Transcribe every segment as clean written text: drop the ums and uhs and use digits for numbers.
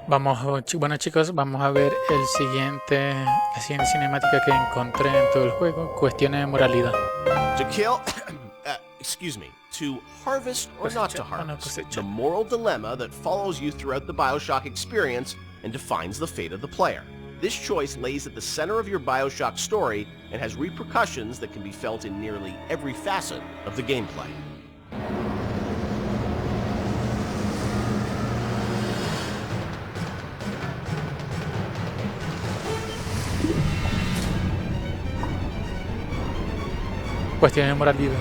Bueno chicos, vamos a ver la siguiente cinemática que encontré en todo el juego, Cuestiones de moralidad. To kill, excuse me, to harvest or not to harvest, the moral dilemma that follows you throughout the Bioshock experience and defines the fate of the player. This choice lays at the center of your Bioshock story and has repercussions that can be felt in nearly every facet of the gameplay. Cuestiones de moralidad.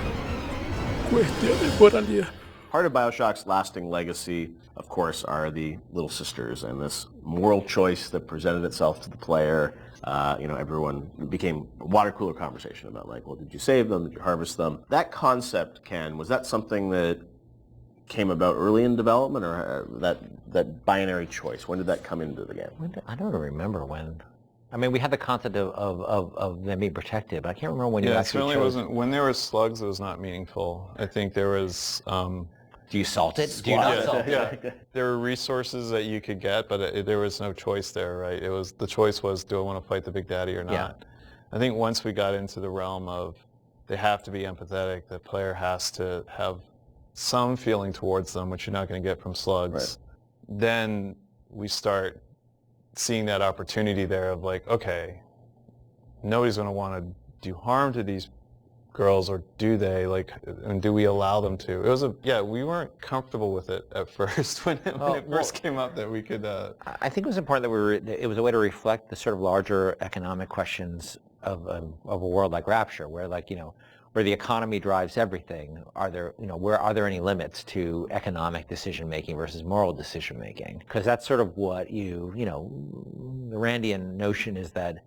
Cuestiones de moralidad. Part of Bioshock's lasting legacy, of course, are the Little Sisters and this moral choice that presented itself to the player. Everyone became a water cooler conversation about like, well, did you save them? Did you harvest them? That concept, Ken, was that something that came about early in development, or that binary choice? When did that come into the game? I don't remember when. I mean, we had the concept of them being protected, but I can't remember when you it actually certainly chose. wasn't. When there were slugs, it was not meaningful. I think there was. Do you salt it? Do you not salt it? Yeah. There were resources that you could get, but there was no choice there, right? The choice was, do I want to fight the Big Daddy or not? Yeah. I think once we got into the realm of they have to be empathetic, the player has to have some feeling towards them, which you're not going to get from slugs, then we start seeing that opportunity there of like, okay, nobody's going to want to do harm to these girls, or do they? Like, and do we allow them to? It was we weren't comfortable with it at first when it first came up that we could. I think it was important that it was a way to reflect the sort of larger economic questions of a world like Rapture, where where the economy drives everything. Are there any limits to economic decision making versus moral decision making? Because that's sort of what the Randian notion is that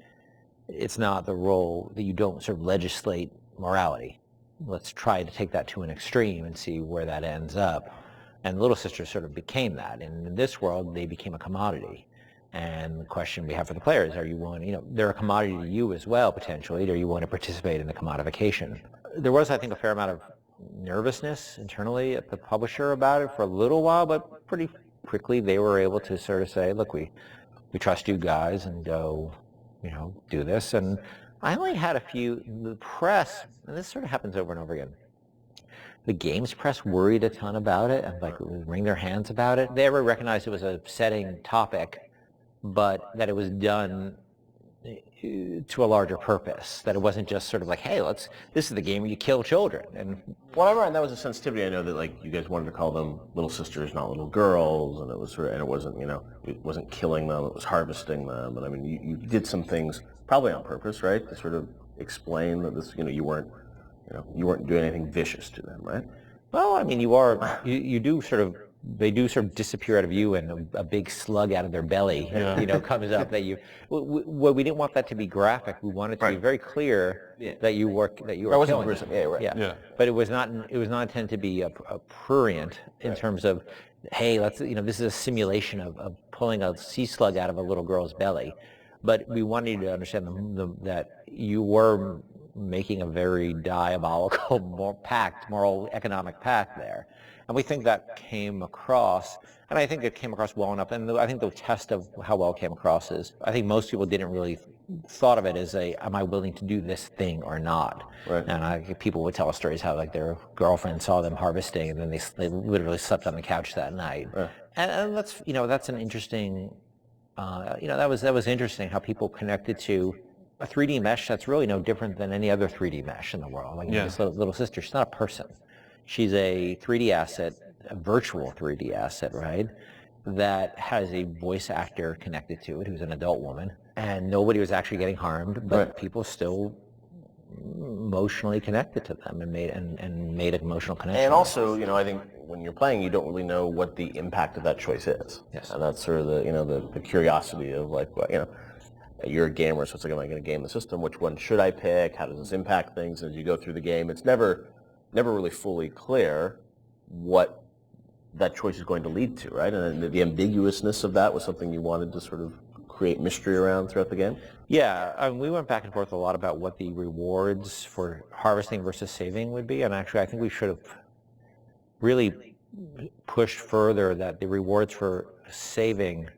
it's not the role that you don't sort of legislate morality. Let's try to take that to an extreme and see where that ends up. And Little Sisters sort of became that. And in this world, they became a commodity. And the question we have for the players, are you willing, they're a commodity to you as well, potentially. Do you want to participate in the commodification? There was, I think, a fair amount of nervousness internally at the publisher about it for a little while, but pretty quickly they were able to sort of say, look, we trust you guys, and go, do this. And I only had a few, the press, and this sort of happens over and over again, the games press worried a ton about it and wring their hands about it. They ever recognized it was a setting topic, but that it was done to a larger purpose, that it wasn't just sort of like, hey, this is the game where you kill children. And that was a sensitivity. I know that like you guys wanted to call them little sisters, not little girls, and it was and it wasn't it wasn't killing them, it was harvesting them. And I mean, you did some things probably on purpose, right, to sort of explain that this you weren't doing anything vicious to them, right? Well, I mean, they do sort of disappear out of you, and a big slug out of their belly, comes up. Well, we didn't want that to be graphic. We wanted to be very clear that you were killing them. Yeah. But it was not intended to be a prurient in terms of, hey, this is a simulation of pulling a sea slug out of a little girl's belly. But we wanted you to understand that you were making a very diabolical moral economic pact there. And we think that came across, and I think it came across well enough. And I think the test of how well it came across is, I think most people didn't really thought of it as am I willing to do this thing or not? Right. And people would tell us stories how their girlfriend saw them harvesting, and then they literally slept on the couch that night. Right. And that's an interesting, that was interesting how people connected to a 3D mesh that's really no different than any other 3D mesh in the world. This little sister, she's not a person. She's a 3D asset, a virtual 3D asset, right, that has a voice actor connected to it who's an adult woman, and nobody was actually getting harmed, but people still emotionally connected to them and made an emotional connection. And also, I think when you're playing, you don't really know what the impact of that choice is. Yes. And that's sort of the curiosity of like, you're a gamer, so it's like, am I going to game the system? Which one should I pick? How does this impact things? As you go through the game, it's never really fully clear what that choice is going to lead to, right? And the ambiguousness of that was something you wanted to sort of create mystery around throughout the game? Yeah, we went back and forth a lot about what the rewards for harvesting versus saving would be, and actually I think we should have really pushed further that the rewards for saving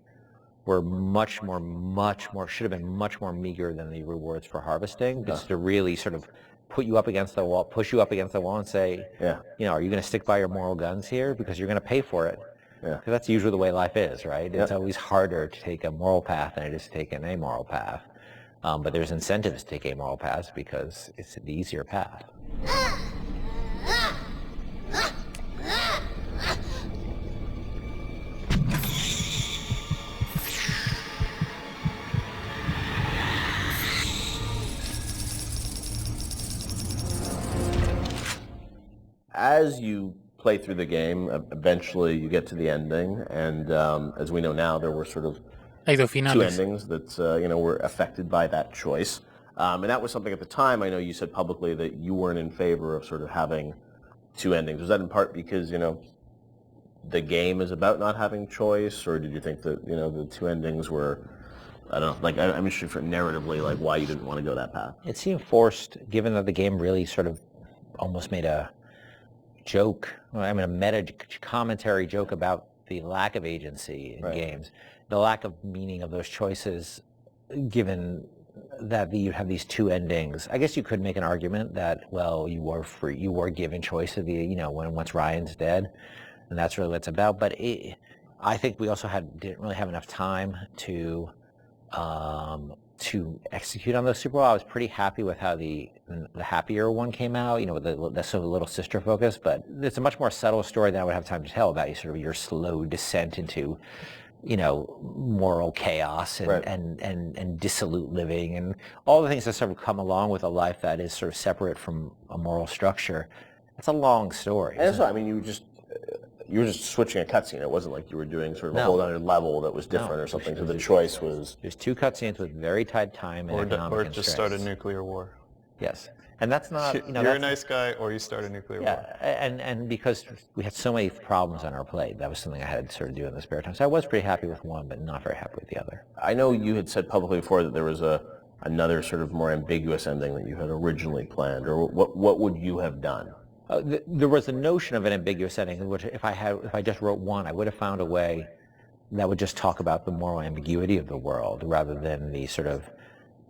were much more, should have been much more meager than the rewards for harvesting, just to really sort of put you up against the wall, push you up against the wall and say, you know, are you going to stick by your moral guns here? Because you're going to pay for it. Because that's usually the way life is, right? It's always harder to take a moral path than it is to take an amoral path. But there's incentives to take amoral paths because it's the easier path. As you play through the game, eventually you get to the ending, and as we know now, there were sort of Hay dos two finales. endings that you know, were affected by that choice. And that was something at the time, I know you said publicly that you weren't in favor of sort of having two endings. Was that in part because, you know, the game is about not having choice, or did you think that, you know, the two endings were, I don't know, like, I'm interested for narratively, like, why you didn't want to go that path? It seemed forced, given that the game really sort of almost made a joke, I mean a meta commentary joke about the lack of agency in games, the lack of meaning of those choices, given that you have these two endings. I guess you could make an argument that, well, you were free, you were given choice of the, you know, once Ryan's dead, and that's really what it's about. But I think we also didn't really have enough time to execute on those super well. I was pretty happy with how the happier one came out, you know, with the sort of little sister focus, but it's a much more subtle story than I would have time to tell about your slow descent into, you know, moral chaos and dissolute living and all the things that sort of come along with a life that is sort of separate from a moral structure. It's a long story. And that's what, I mean, you were just switching a cutscene. It wasn't like you were doing sort of a whole other level that was different or something. So the choice was... There's two cutscenes with very tight time and economic constraints. Or just start a nuclear war. Yes. And that's not, you know... You're a nice guy, or you start a nuclear war. And because we had so many problems on our plate, that was something I had to sort of do in the spare time. So I was pretty happy with one, but not very happy with the other. I know you had said publicly before that there was another sort of more ambiguous ending that you had originally planned, or what would you have done? There was a notion of an ambiguous ending, which if I just wrote one, I would have found a way that would just talk about the moral ambiguity of the world rather than the sort of,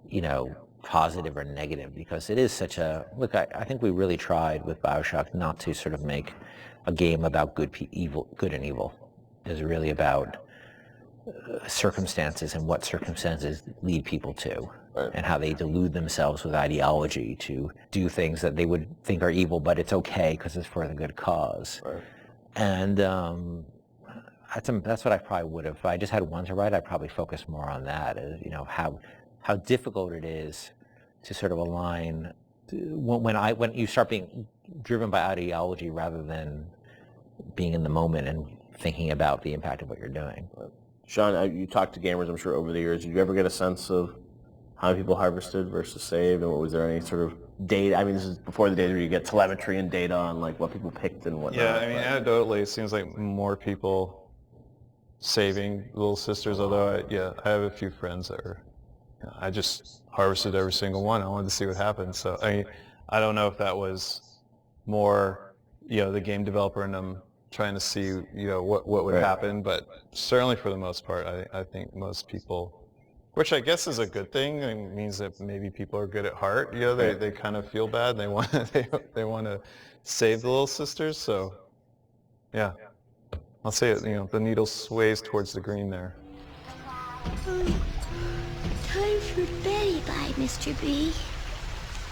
you know, positive or negative, because it is such a, look, I think we really tried with Bioshock not to sort of make a game about good and evil. It was really about circumstances and what circumstances lead people to. And how they delude themselves with ideology to do things that they would think are evil, but it's okay because it's for the good cause. And that's what I probably would have. If I just had one to write, I'd probably focus more on that. You know, how difficult it is to sort of align when you start being driven by ideology rather than being in the moment and thinking about the impact of what you're doing. Sean, you talked to gamers, I'm sure, over the years. Did you ever get a sense of how many people harvested versus saved, and was there any sort of data? I mean, this is before the days where you get telemetry and data on like what people picked and whatnot. Yeah, I mean, anecdotally, it seems like more people saving little sisters. Although, I have a few friends that are. I just harvested every single one. I wanted to see what happened. So I mean, I don't know if that was more, you know, the game developer and them trying to see, you know, what would happen. But certainly for the most part, I think most people. Which I guess is a good thing. It means that maybe people are good at heart. You know, they kind of feel bad. They want they want to save the little sisters. So, yeah, I'll say it. You know, the needle sways towards the green there. Time for bed, bye, Mr. B.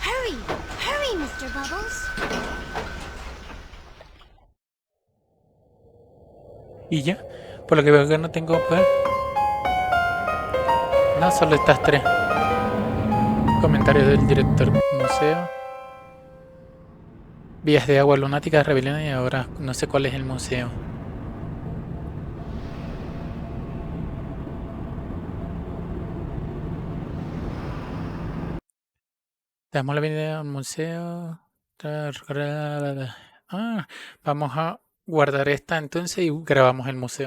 Hurry, hurry, Mr. Bubbles. Y ya, por lo que veo que no tengo pues. No, solo estas tres. Comentarios del director museo. Vías de agua lunática, rebelión, y ahora no sé cuál es el museo. Damos la bienvenida al museo. Vamos a guardar esta entonces y grabamos el museo.